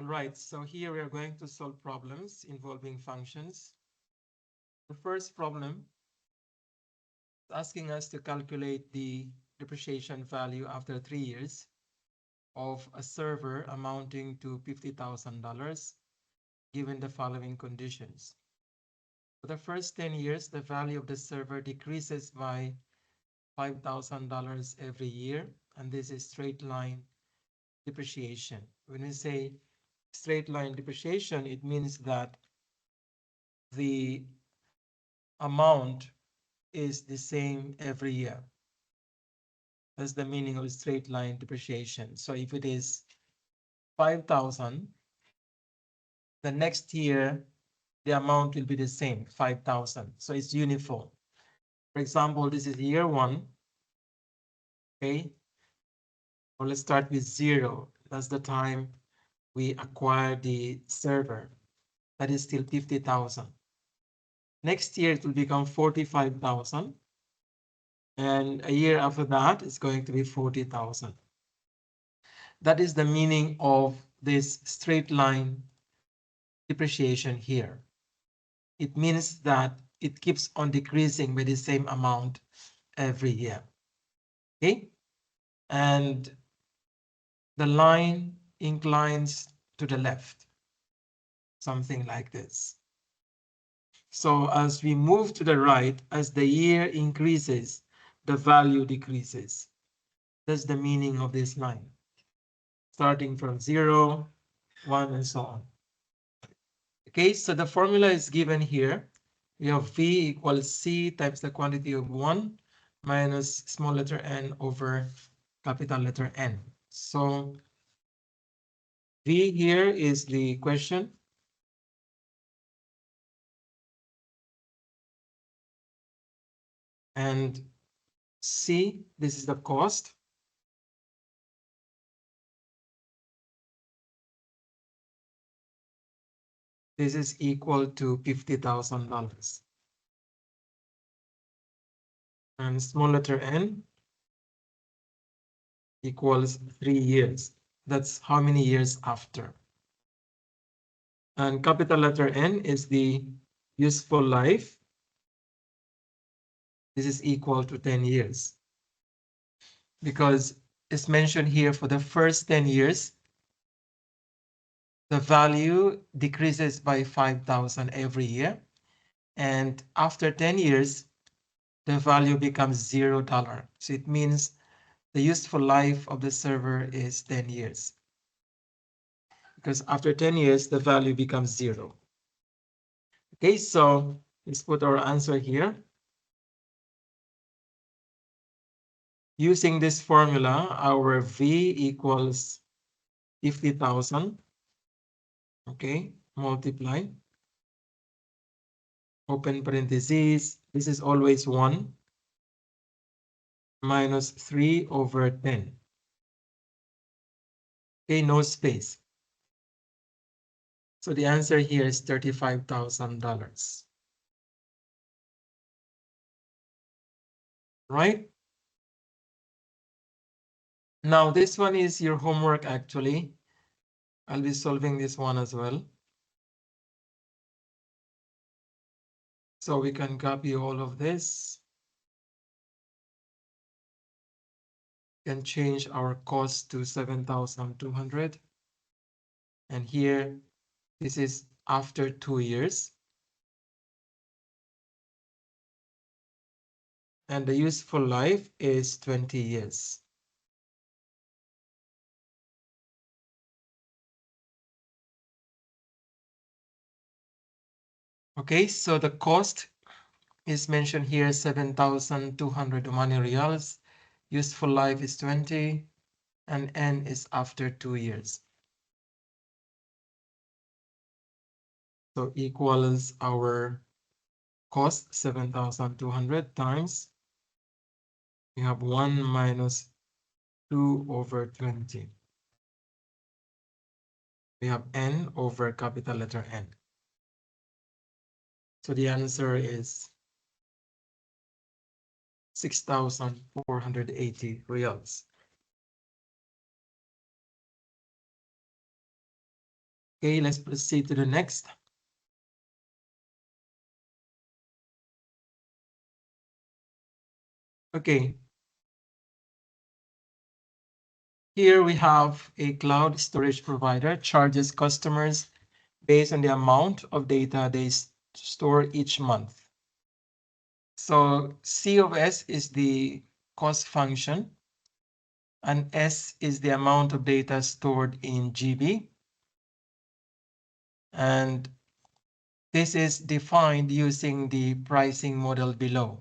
Right, so here we are going to solve problems involving functions. The first problem is asking us to calculate the depreciation value after 3 years of a server amounting to $50,000 given the following conditions. For the first 10 years, the value of the server decreases by $5,000 every year, and this is straight line depreciation. When we say straight line depreciation, it means that the amount is the same every year. That's the meaning of straight line depreciation. So if it is 5,000, the next year, the amount will be the same, 5,000. So it's uniform. For example, this is year 1. Okay. Or let's start with 0. That's the time we acquire the server. That is still 50,000. Next year, it will become 45,000. And a year after that, it's going to be 40,000. That is the meaning of this straight line depreciation here. It means that it keeps on decreasing by the same amount every year. Okay? And the line inclines to the left, something like this. So as we move to the right, as the year increases, the value decreases. That's the meaning of this line. Starting from 0, 1, and so on. Okay, so the formula is given here. We have V equals C times the quantity of 1 minus small letter n over capital letter N. So V here is the question. And C, this is the cost. This is equal to $50,000. And small letter n equals 3 years. That's how many years after. And capital letter N is the useful life. This is equal to 10 years. Because it's mentioned here for the first 10 years, the value decreases by 5,000 every year. And after 10 years, the value becomes $0. So it means the useful life of the server is 10 years. Because after 10 years, the value becomes 0. Okay, so let's put our answer here. Using this formula, our V equals 50,000. Okay, multiply. Open parentheses. This is always 1 minus 3 over 10. Okay, no space. So the answer here is $35,000. Right? Now this one is your homework actually. I'll be solving this one as well. So we can copy all of this. Can change our cost to 7,200. And here, this is after 2 years. And the useful life is 20 years. Okay, so the cost is mentioned here, 7,200 Omani Riyals. Useful life is 20, and N is after 2 years. So equals our cost, 7,200 times, we have 1 minus 2 over 20. We have N over capital letter N. So the answer is 6,480 Riyals. Okay, let's proceed to the next. Okay. Here we have a cloud storage provider charges customers based on the amount of data they store each month. So C of S is the cost function, and S is the amount of data stored in GB. And this is defined using the pricing model below.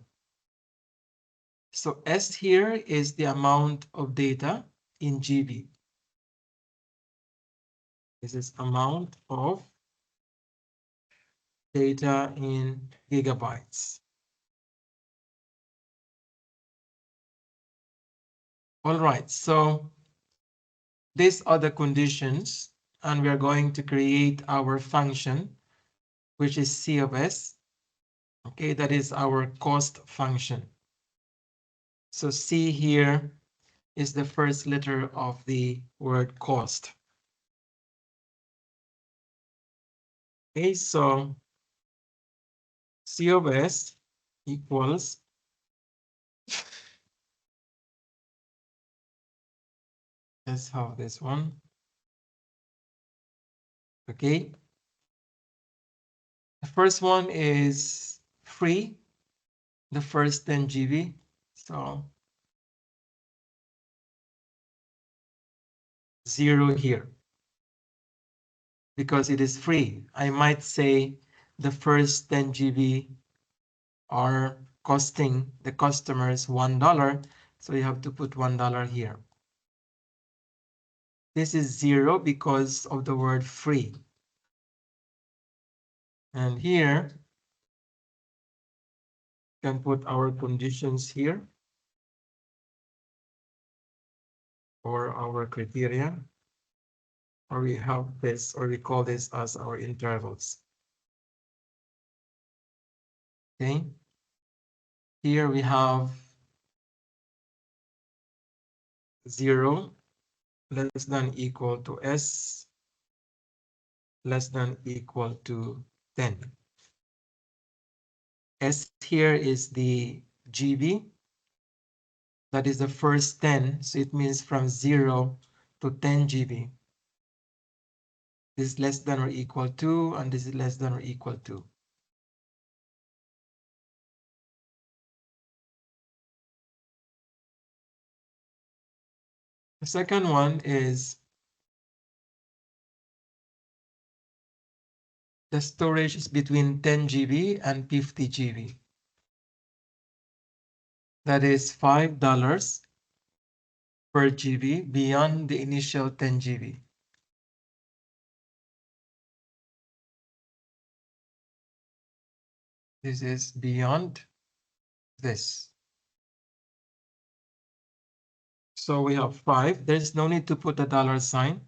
So S here is the amount of data in GB. This is amount of data in gigabytes. All right, so these are the conditions, and we are going to create our function, which is C of S. Okay, that is our cost function. So C here is the first letter of the word cost. Okay, so C of S equals let's have this one. Okay. The first one is free, the first 10 GB. So 0 here because it is free. I might say the first 10 GB are costing the customers $1. So you have to put $1 here. This is 0 because of the word free. And here, we can put our conditions here or our criteria, or we have this, or we call this as our intervals. Okay. Here we have 0 less than equal to S less than equal to 10. S here is the GB. That is the first 10, so it means from 0 to 10 GB. This is less than or equal to, and this is less than or equal to. The second one is the storage is between 10 GB and 50 GB. That is $5 per GB beyond the initial 10 GB. This is beyond this. So we have 5. There's no need to put a dollar sign.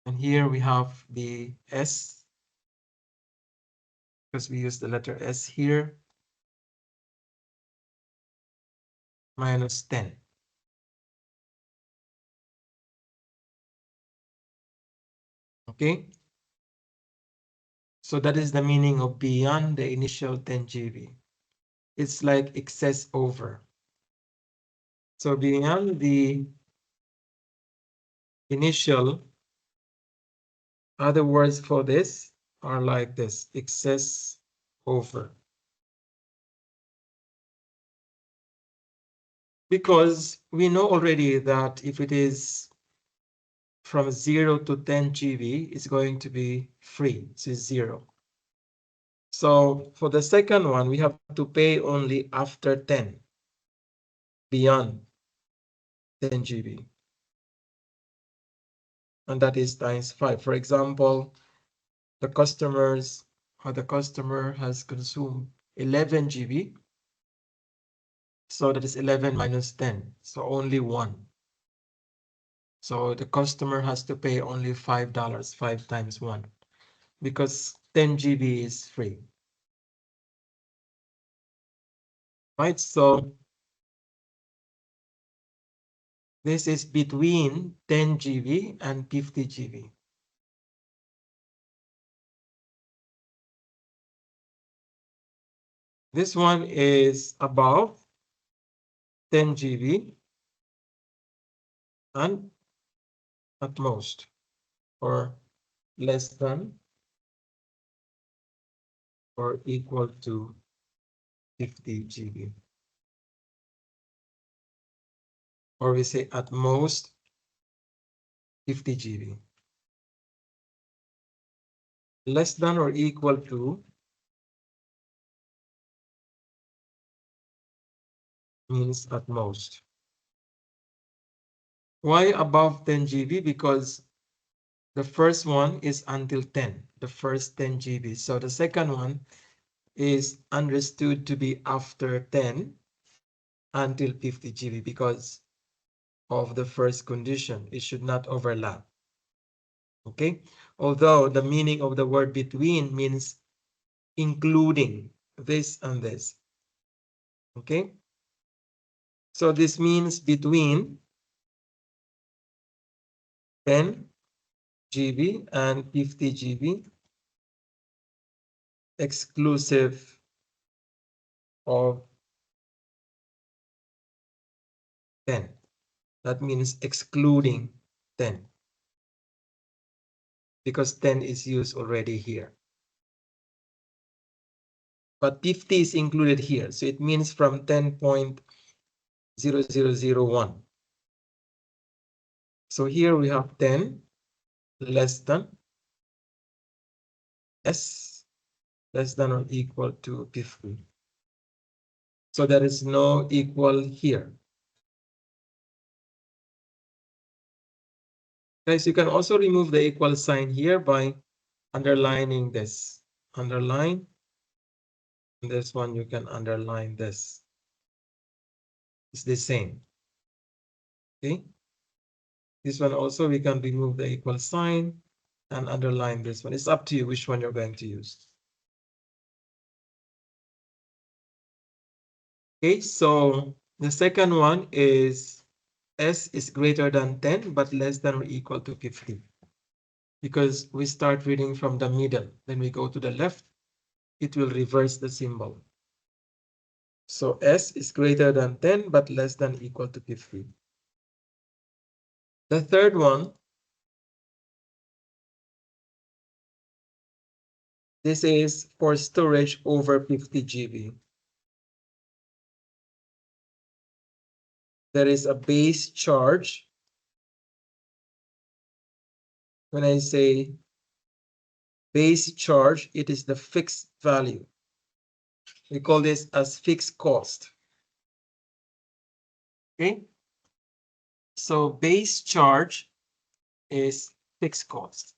And here we have the S, because we use the letter S here, minus 10. Okay. So that is the meaning of beyond the initial 10 GB. It's like excess over. So beyond the initial, other words for this are like this, excess over. Because we know already that if it is from 0 to 10 GB, it's going to be free, so it's 0. So for the second one, we have to pay only after 10, beyond 10 GB. And that is times 5. For example, the customer has consumed 11 GB. So that is 11 minus 10. So only 1. So the customer has to pay only $5, 5 times 1, because 10 GB is free. Right, so This is between 10 GB and 50 GB. This one is above 10 GB and at most, or less than or equal to 50 GB. Or we say at most 50 GB. Less than or equal to means at most. Why above 10 GB? Because the first one is until 10, the first 10 GB. So the second one is understood to be after 10 until 50 GB because of the first condition. It should not overlap. Okay? Although the meaning of the word between means including this and this. Okay? So this means between 10 GB and 50 GB exclusive of 10. That means excluding 10 because 10 is used already here. But 50 is included here. So it means from 10.0001. So here we have 10 less than S less than or equal to 50. So there is no equal here. Guys, you can also remove the equal sign here by underlining this. Underline. This one you can underline this. It's the same. Okay. This one also we can remove the equal sign and underline this one. It's up to you which one you're going to use. Okay, so the second one is S is greater than 10 but less than or equal to 50. Because we start reading from the middle, then we go to the left, it will reverse the symbol. So S is greater than 10 but less than or equal to 50. The third one, this is for storage over 50 GB. There is a base charge. When I say base charge, it is the fixed value. We call this as fixed cost. Okay. So base charge is fixed cost.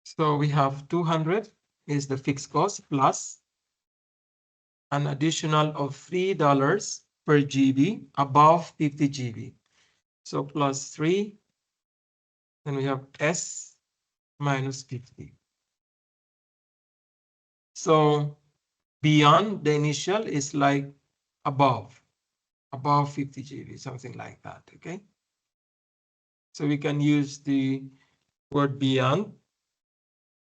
So we have 200 is the fixed cost plus an additional of $3 per GB above 50 GB. So plus 3, then we have S minus 50. So beyond the initial is like above 50 GB, something like that, okay? So we can use the word beyond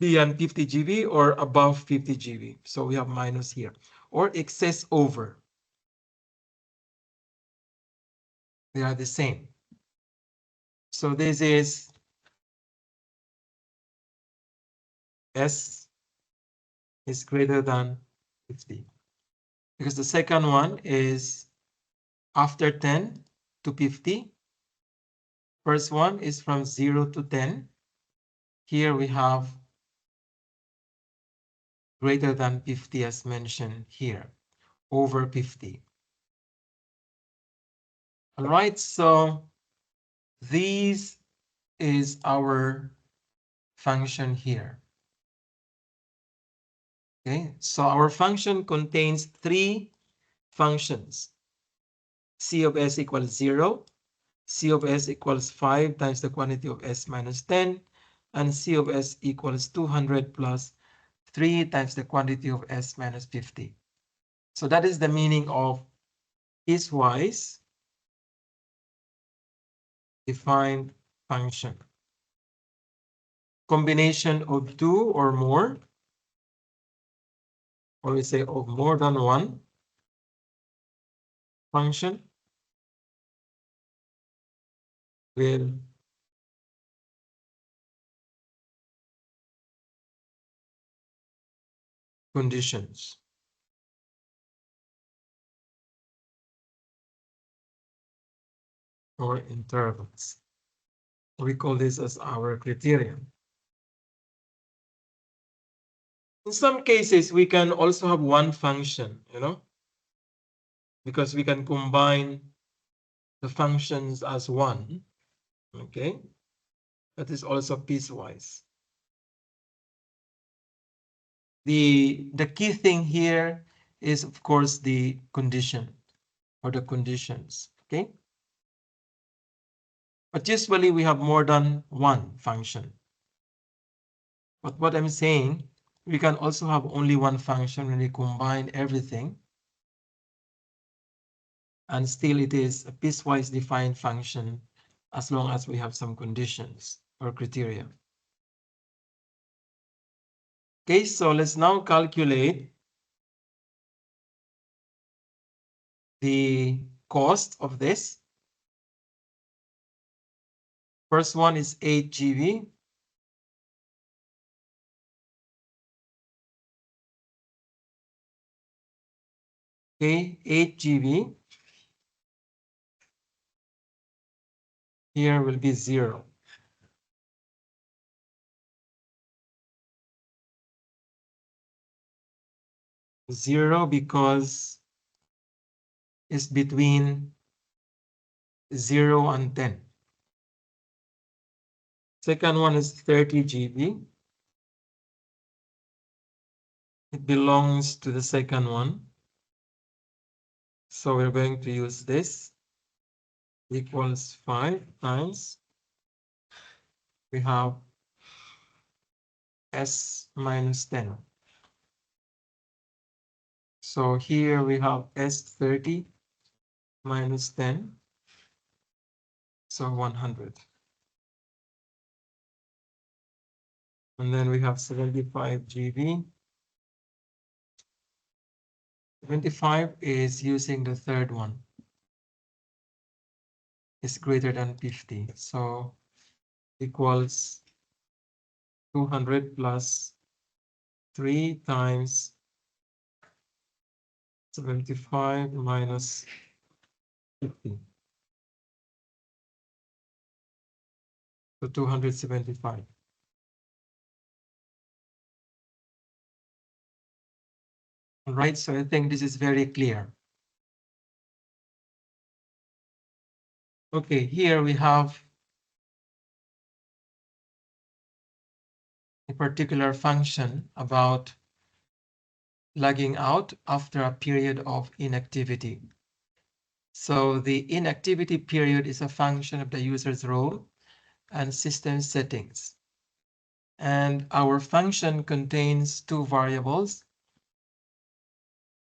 50 GB or above 50 GB. So we have minus here, or excess over. They are the same. So this is S is greater than 50. Because the second one is after 10 to 50. First one is from 0 to 10. Here we have greater than 50 as mentioned here, over 50. All right, so this is our function here. Okay, so our function contains 3 functions. C of S equals 0, C of S equals 5 times the quantity of S minus 10, and C of S equals 200 plus 3 times the quantity of S minus 50. So that is the meaning of piecewise defined function. Combination of two or more, or we say of more than one function with conditions or intervals. We call this as our criterion. In some cases, we can also have one function, because we can combine the functions as one, okay? That is also piecewise. The key thing here is, of course, the condition or the conditions, okay? But usually we have more than one function. But what I'm saying, we can also have only one function when we combine everything, and still it is a piecewise defined function as long as we have some conditions or criteria. Okay, so let's now calculate the cost of this. First one is 8 GB. Okay, 8 GB. Here will be 0. 0 because it's between 0 and 10. Second one is 30 GB. It belongs to the second one. So we're going to use this equals 5 times. We have S minus 10. So here we have S30 minus 10. So 100. And then we have 75 GB. 75 is using the third one. It's greater than 50. So equals 200 plus 3 times 75 minus 50. So 275. All right, so I think this is very clear. Okay, here we have a particular function about logging out after a period of inactivity. So the inactivity period is a function of the user's role and system settings. And our function contains two variables.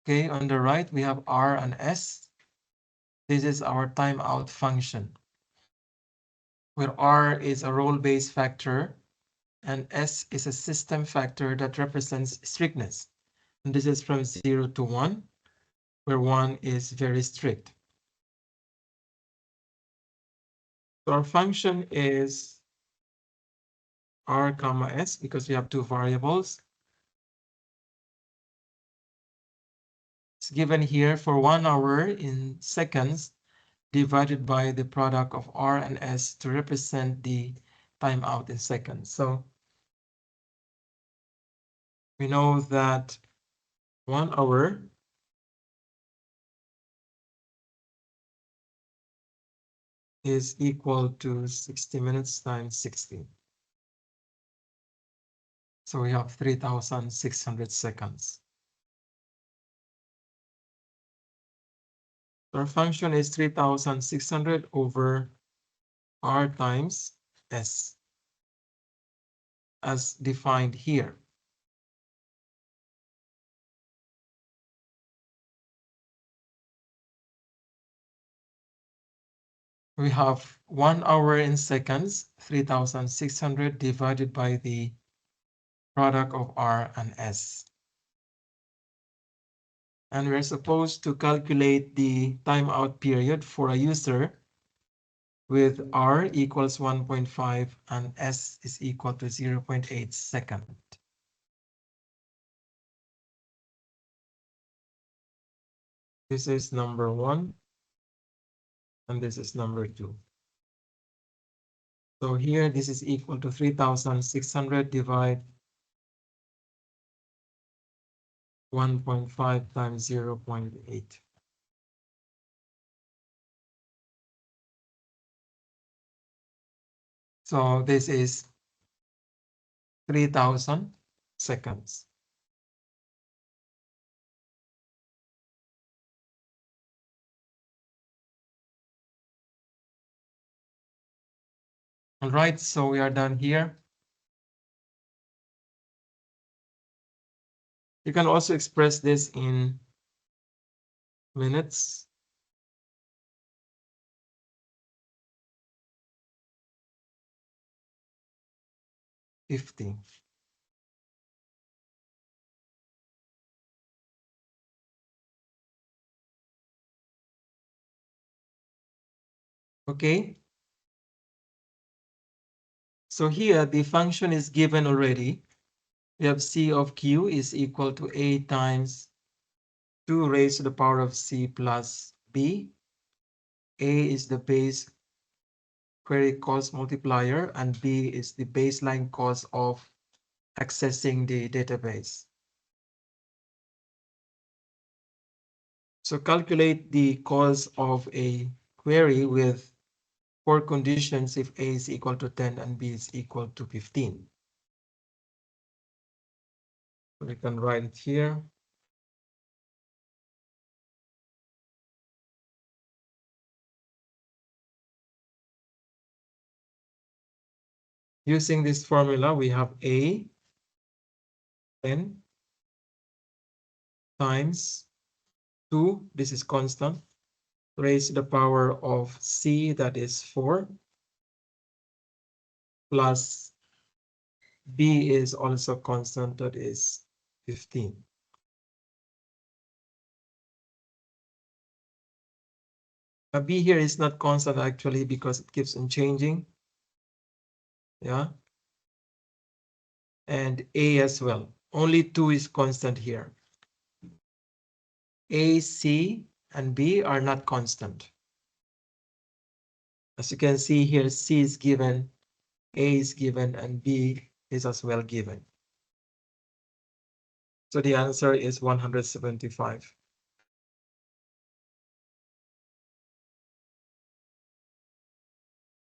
Okay, on the right, we have R and S. This is our timeout function, where R is a role-based factor and S is a system factor that represents strictness. And this is from 0 to 1, where 1 is very strict. So our function is R comma S because we have two variables. It's given here for 1 hour in seconds divided by the product of R and S to represent the timeout in seconds. So we know that 1 hour is equal to 60 minutes times 60. So we have 3,600 seconds. Our function is 3,600 over r times s as defined here. We have 1 hour in seconds, 3,600 divided by the product of r and s. And we're supposed to calculate the timeout period for a user with r equals 1.5 and s is equal to 0.8 second. This is number 1, and this is number 2. So here, this is equal to 3,600 divide 1.5 times 0.8. So this is 3,000 seconds. All right, so we are done here. You can also express this in minutes. $50. Okay. So here the function is given already. We have c of q is equal to a times 2 raised to the power of c plus b. A is the base query cost multiplier, and b is the baseline cost of accessing the database. So calculate the cost of a query with 4 conditions if a is equal to 10 and b is equal to 15. So we can write it here. Using this formula, we have a 10 times 2, this is constant, raised to the power of c, that is 4, plus b is also constant, that is 15. B here is not constant actually because it keeps on changing. Yeah. And a as well. Only 2 is constant here. A, C, and B are not constant. As you can see here, C is given, A is given, and B is as well given. So the answer is 175.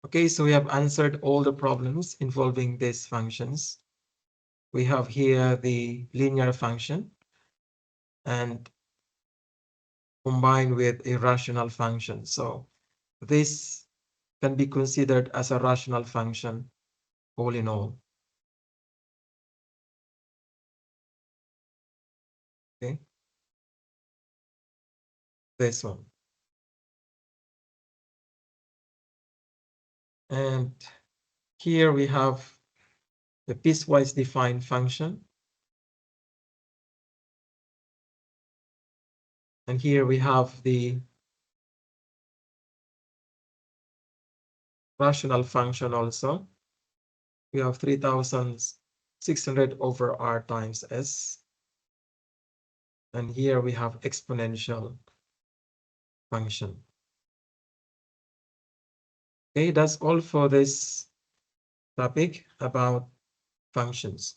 Okay, so we have answered all the problems involving these functions. We have here the linear function and combined with a rational function. So this can be considered as a rational function all in all. Okay, this one. And here we have the piecewise defined function. And here we have the rational function also. We have 3,600 over r times s. And here we have exponential function. Okay, that's all for this topic about functions.